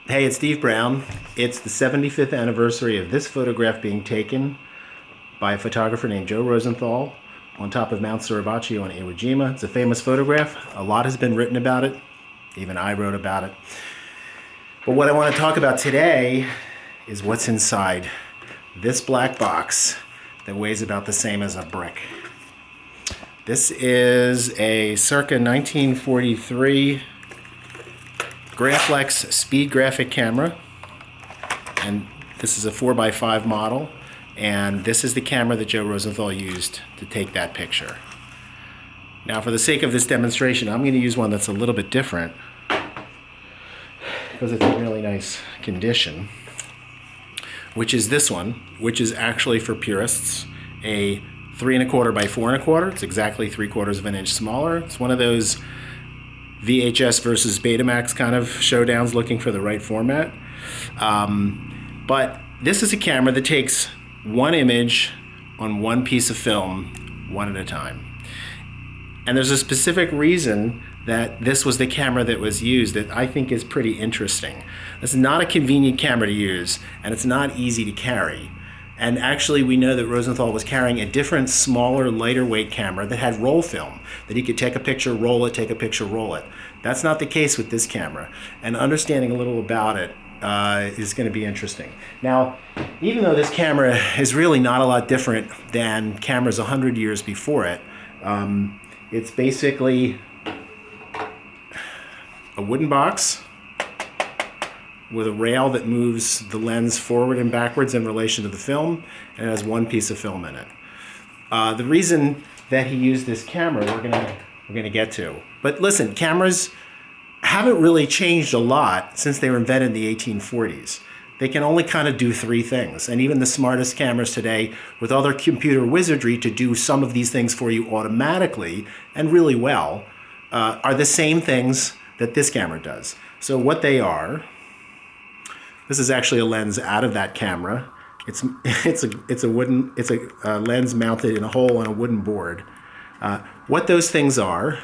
Hey, it's Steve Brown. It's the 75th anniversary of this photograph being taken by a photographer named Joe Rosenthal on top of Mount Suribachi on Iwo Jima. It's a famous photograph. A lot has been written about it. Even I wrote about it. But what I want to talk about today is what's inside this black box that weighs about the same as a brick. This is a circa 1943 Graflex speed graphic camera, and this is a 4x5 model, and this is the camera that Joe Rosenthal used to take that picture. Now, for the sake of this demonstration, I'm going to use one that's a little bit different because it's in really nice condition, which is this one, which is actually for purists, a 3¼ by 4¼ It's exactly 3/4 of an inch smaller. It's one of those VHS versus Betamax kind of showdowns looking for the right format. But this is a camera that takes one image on one piece of film, one at a time. And there's a specific reason that this was the camera that was used that I think is pretty interesting. This is not a convenient camera to use, and it's not easy to carry. And actually, we know that Rosenthal was carrying a different, smaller, lighter weight camera that had roll film, that he could take a picture, roll it, take a picture, roll it. That's not the case with this camera. And understanding a little about it is going to be interesting. Now, even though this camera is really not a lot different than cameras 100 years before it, it's basically a wooden box with a rail that moves the lens forward and backwards in relation to the film, and it has one piece of film in it. The reason that he used this camera, we're gonna get to. But listen, cameras haven't really changed a lot since they were invented in the 1840s. They can only kind of do three things, and even the smartest cameras today, with all their computer wizardry to do some of these things for you automatically and really well, are the same things that this camera does. So what they are. This is actually a lens out of that camera. It's a lens mounted in a hole on a wooden board. What those things are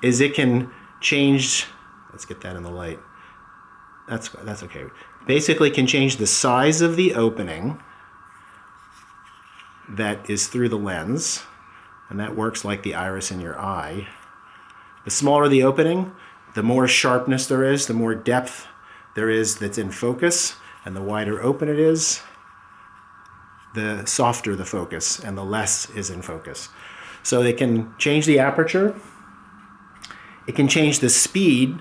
is it can change. Let's get that in the light. That's okay. Basically, can change the size of the opening that is through the lens, and that works like the iris in your eye. The smaller the opening, the more sharpness there is, the more depth there is that's in focus, and the wider open it is, the softer the focus and the less is in focus. So they can change the aperture, it can change the speed,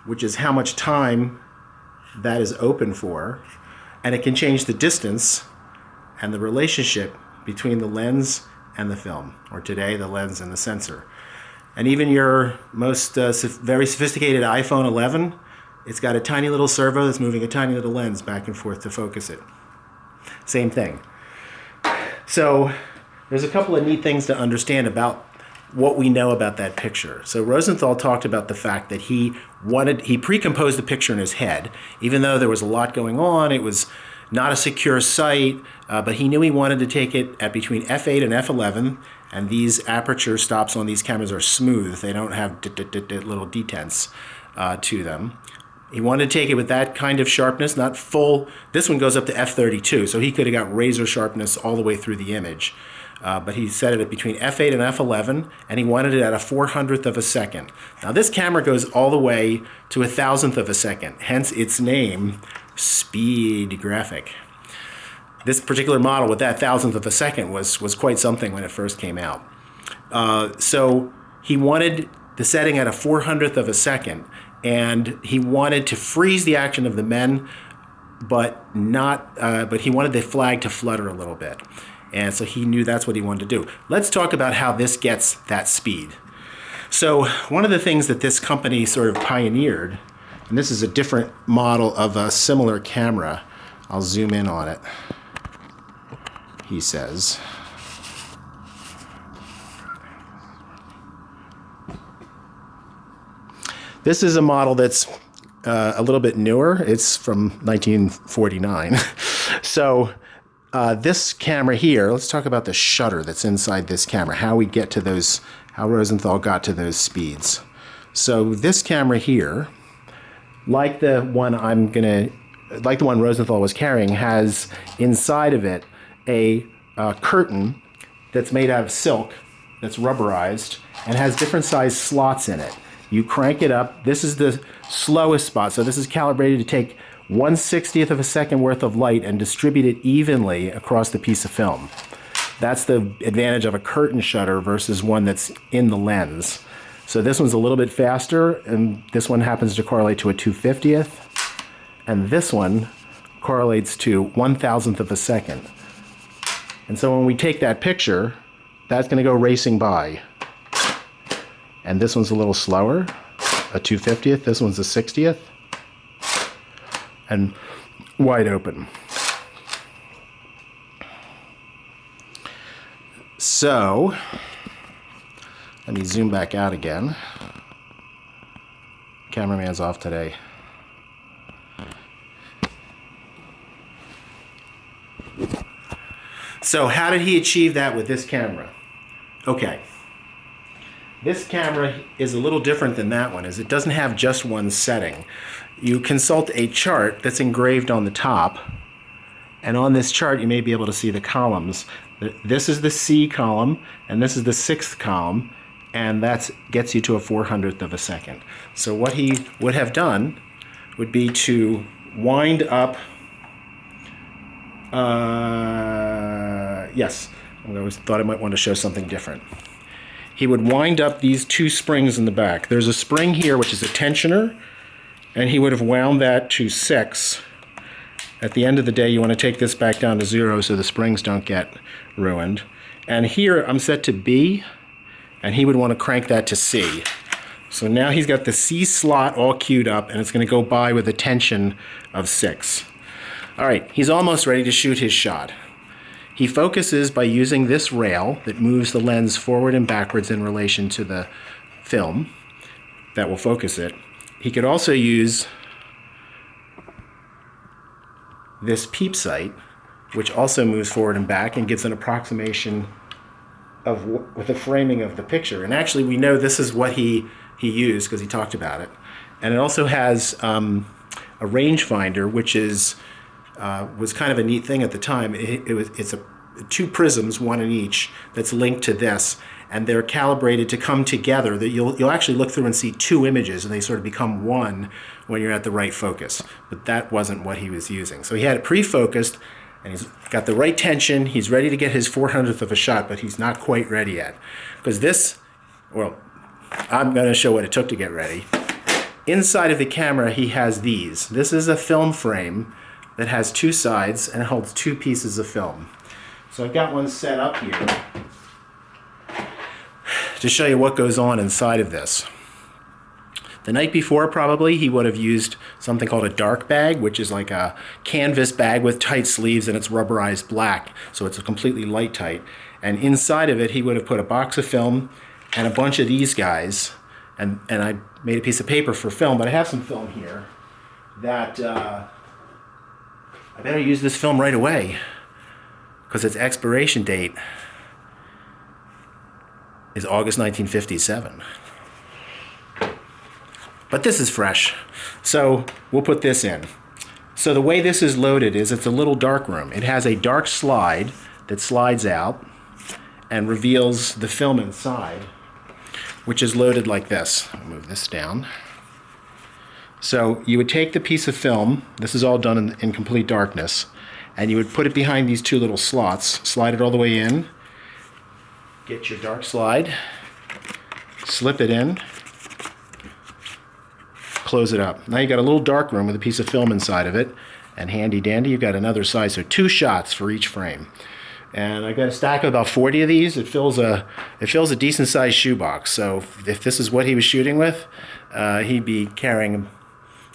which is how much time that is open for, and it can change the distance and the relationship between the lens and the film, or today the lens and the sensor. And even your most very sophisticated iPhone 11, it's got a tiny little servo that's moving a tiny little lens back and forth to focus it. Same thing. So there's a couple of neat things to understand about what we know about that picture. So Rosenthal talked about the fact that he pre-composed the picture in his head. Even though there was a lot going on, it was not a secure sight, but he knew he wanted to take it at between f8 and f11, and these aperture stops on these cameras are smooth. They don't have little detents to them. He wanted to take it with that kind of sharpness, not full. This one goes up to f32, so he could have got razor sharpness all the way through the image. But he set it at between f8 and f11, and he wanted it at a 400th of a second. Now this camera goes all the way to 1,000th of a second, hence its name, Speed Graphic. This particular model with that 1,000th of a second was quite something when it first came out. So he wanted the setting at a 400th of a second, and he wanted to freeze the action of the men, but he wanted the flag to flutter a little bit. And so he knew that's what he wanted to do. Let's talk about how this gets that speed. So one of the things that this company sort of pioneered, and this is a different model of a similar camera. I'll zoom in on it. He says, this is a model that's a little bit newer. It's from 1949. So this camera here, let's talk about the shutter that's inside this camera, how we get to those, how Rosenthal got to those speeds. So this camera here like the one like the one Rosenthal was carrying, has inside of it a curtain that's made out of silk, that's rubberized, and has different size slots in it. You crank it up. This is the slowest spot, so this is calibrated to take 1/60th of a second worth of light and distribute it evenly across the piece of film. That's the advantage of a curtain shutter versus one that's in the lens. So this one's a little bit faster, and this one happens to correlate to a 2/50th, and this one correlates to 1,000th of a second. And so when we take that picture, that's going to go racing by. And this one's a little slower, a 2/50th, this one's a 60th, and wide open. So, let me zoom back out again. Cameraman's off today. So how did he achieve that with this camera? Okay. This camera is a little different than that one, as it doesn't have just one setting. You consult a chart that's engraved on the top, and on this chart you may be able to see the columns. This is the C column, and this is the 6th column, and that gets you to a 400th of a second. So what he would have done would be to wind up, yes, I always thought I might want to show something different. He would wind up these two springs in the back. There's a spring here which is a tensioner, and he would have wound that to 6. At the end of the day, you want to take this back down to 0 so the springs don't get ruined. And here I'm set to B, and he would want to crank that to C. So now he's got the C slot all queued up, and it's going to go by with a tension of 6. All right, he's almost ready to shoot his shot. He focuses by using this rail that moves the lens forward and backwards in relation to the film that will focus it. He could also use this peep sight, which also moves forward and back and gives an approximation of with the framing of the picture. And actually, we know this is what he used because he talked about it. And it also has a rangefinder, which is was kind of a neat thing at the time. It's two prisms, one in each, that's linked to this, and they're calibrated to come together. That you'll actually look through and see two images, and they sort of become one when you're at the right focus. But that wasn't what he was using. So he had it pre-focused, and he's got the right tension. He's ready to get his 400th of a shot, but he's not quite ready yet. Because this, well, I'm going to show what it took to get ready. Inside of the camera, he has these. This is a film frame that has two sides and holds two pieces of film. So I've got one set up here to show you what goes on inside of this. The night before, probably, he would have used something called a dark bag, which is like a canvas bag with tight sleeves, and it's rubberized black, so it's a completely light tight. And inside of it, he would have put a box of film and a bunch of these guys, and I made a piece of paper for film, but I have some film here that I better use this film right away because its expiration date is August 1957. But this is fresh, so we'll put this in. So the way this is loaded is it's a little dark room. It has a dark slide that slides out and reveals the film inside, which is loaded like this. I'll move this down. So you would take the piece of film, this is all done in complete darkness, and you would put it behind these two little slots, slide it all the way in, get your dark slide, slip it in, close it up. Now you got a little dark room with a piece of film inside of it, and handy dandy, you've got another size, so 2 shots for each frame. And I've got a stack of about 40 of these. It fills a decent sized shoebox. So if this is what he was shooting with, he'd be carrying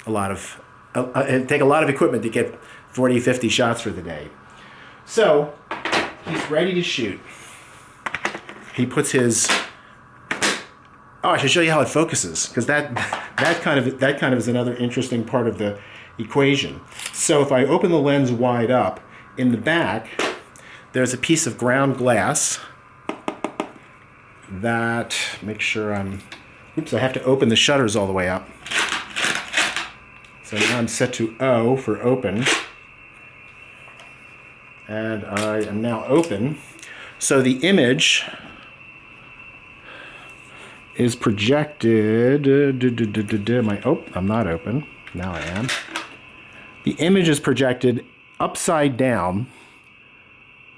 a lot of, it'd take a lot of equipment to get 40, 50 shots for the day. So he's ready to shoot. He puts his, oh, I should show you how it focuses, because that kind of is another interesting part of the equation. So if I open the lens wide up, in the back, there's a piece of ground glass that, make sure oops, I have to open the shutters all the way up. So now I'm set to O for open. And I am now open. So the image is projected. I'm not open. Now I am. The image is projected upside down.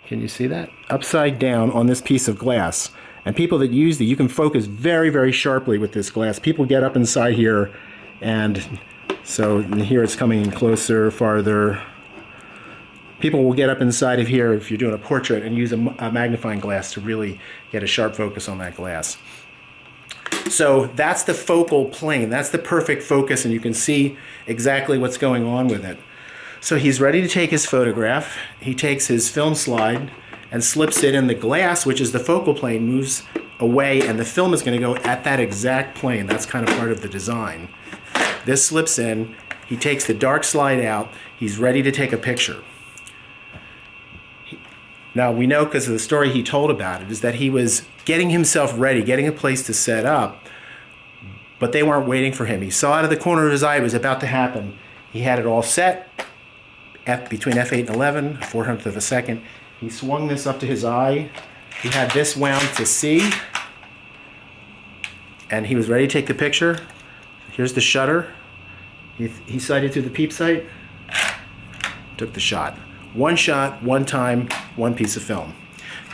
Can you see that? Upside down on this piece of glass. And people that use you can focus very, very sharply with this glass. People get up inside here, and so here it's coming in closer, farther. People will get up inside of here if you're doing a portrait and use a magnifying glass to really get a sharp focus on that glass. So that's the focal plane. That's the perfect focus, and you can see exactly what's going on with it. So he's ready to take his photograph. He takes his film slide and slips it in the glass, which is the focal plane, moves away, and the film is going to go at that exact plane. That's kind of part of the design. This slips in. He takes the dark slide out. He's ready to take a picture. Now, we know because of the story he told about it is that he was getting himself ready, getting a place to set up, but they weren't waiting for him. He saw out of the corner of his eye it was about to happen. He had it all set between f8 and 11, 400th of a second. He swung this up to his eye. He had this wound to C, and he was ready to take the picture. Here's the shutter. He sighted through the peep sight, took the shot. One shot, one time, one piece of film.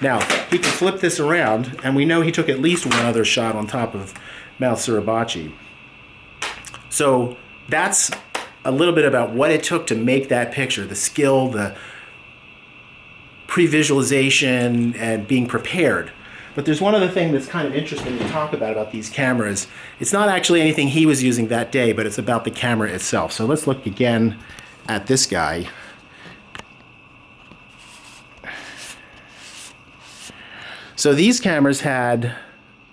Now, he can flip this around, and we know he took at least one other shot on top of Mount Suribachi. So that's a little bit about what it took to make that picture, the skill, the pre-visualization, and being prepared. But there's one other thing that's kind of interesting to talk about these cameras. It's not actually anything he was using that day, but it's about the camera itself. So let's look again at this guy. So these cameras had,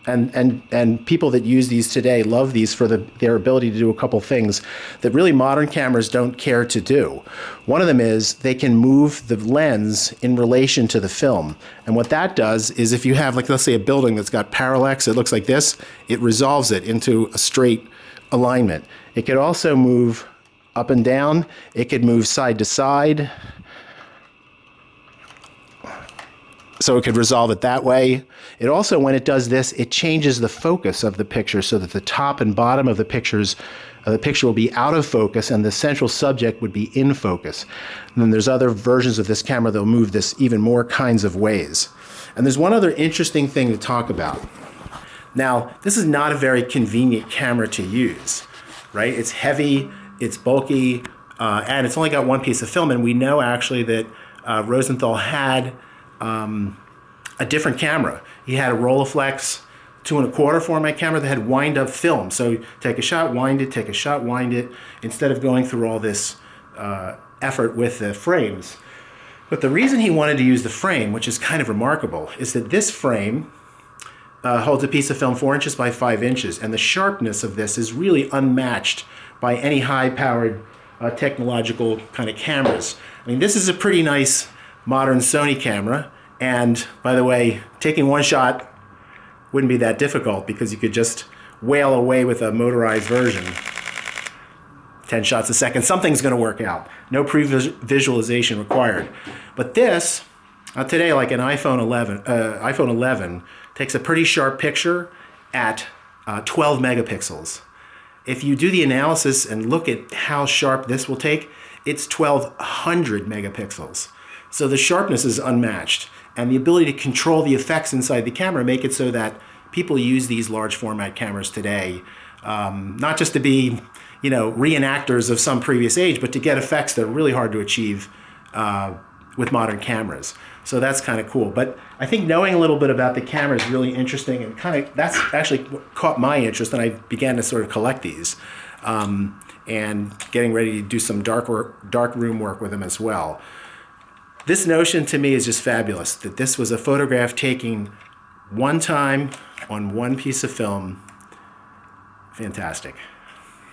and people that use these today love these for their ability to do a couple things that really modern cameras don't care to do. One of them is they can move the lens in relation to the film. And what that does is if you have, like, let's say a building that's got parallax, it looks like this, it resolves it into a straight alignment. It could also move up and down. It could move side to side. So it could resolve it that way. It also, when it does this, it changes the focus of the picture so that the top and bottom of the picture will be out of focus and the central subject would be in focus. And then there's other versions of this camera that will move this even more kinds of ways. And there's one other interesting thing to talk about. Now, this is not a very convenient camera to use, right? It's heavy, it's bulky, and it's only got one piece of film. And we know actually that Rosenthal had a different camera. He had a Rolleiflex 2¼ format camera that had wind-up film. So take a shot, wind it, take a shot, wind it, instead of going through all this effort with the frames. But the reason he wanted to use the frame, which is kind of remarkable, is that this frame holds a piece of film 4 inches by 5 inches, and the sharpness of this is really unmatched by any high-powered technological kind of cameras. I mean, this is a pretty nice modern Sony camera, and by the way, taking one shot wouldn't be that difficult because you could just whale away with a motorized version. 10 shots a second, something's going to work out. No pre-visualization required. But this, today, like an iPhone 11 takes a pretty sharp picture at 12 megapixels. If you do the analysis and look at how sharp this will take, it's 1200 megapixels. So the sharpness is unmatched, and the ability to control the effects inside the camera make it so that people use these large format cameras today, not just to be, reenactors of some previous age, but to get effects that are really hard to achieve with modern cameras. So that's kind of cool. But I think knowing a little bit about the camera is really interesting, and that's actually what caught my interest, and I began to sort of collect these, and getting ready to do some dark room work with them as well. This notion to me is just fabulous, that this was a photograph taken one time on one piece of film. Fantastic.